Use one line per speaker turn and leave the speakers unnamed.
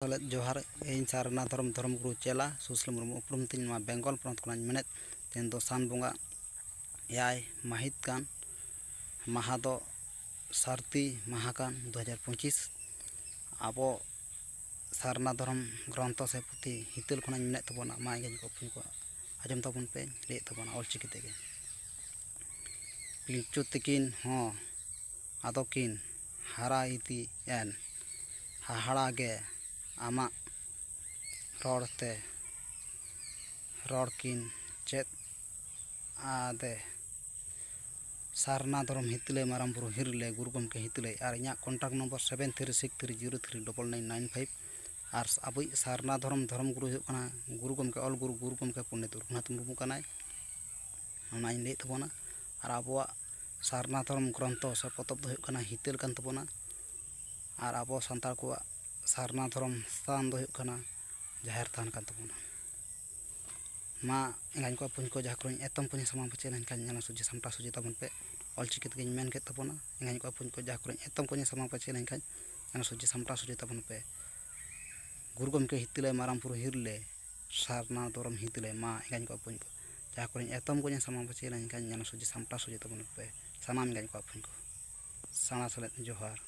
जोहार इन सारना धर्म गुरु चेला सुशील मुर्मू उपरुम तीन बेंगल पनत को मेने तेन दो सान बंगा एयाय माहित कान माहा दो सारती माहा कान 2025 आबो सारना धर्म ग्रंथ से पुथी हितल खना मेने तबना मा इंगेज को पुन को आजम तबन पे ले तबना ऑलचिकी तेगे पिलचु तकिन हो आदोकिन हारा इति एन हाहाड़ा गे आमा रोड़ते रोड़किन चेत आदे सारना धर्म हितले माराम बुरु हिरले गुरु गमके हितले और इना कॉन्टैक्ट नंबर 7363039995 और अबई सारना धर्म गुरु होना गुरु गमके ऑल गुरु गमके पंडित रघुनाथ मुर्मू कनाय ओना इन ले तबना और आबोआ सारना धर्म ग्रंथ से पतब दो होना हितल कान तबना और आबो संताल को सारना धर्म स्थान दो होना जाहिर थान कान तबना मा इंगान को पुन को जहाँ को एतम पुन समा बचे लेकिन सुजी सामटा सुजी तबन पे ऑलचिकी तक मेन के तबना इंगान को पुन को जहाँ को एतम को समा बचे लेकिन सुजी सामटा सुजी तबन पे गुरु गमके हितले मारामपुर हिरले सारना धर्म हितले मा इंगान को पुन को जहाँ को एतम को समा बचे लेकिन सुजी सामटा सुजी तबन पे सानाम इंगान को पुन को साना सले जोहार।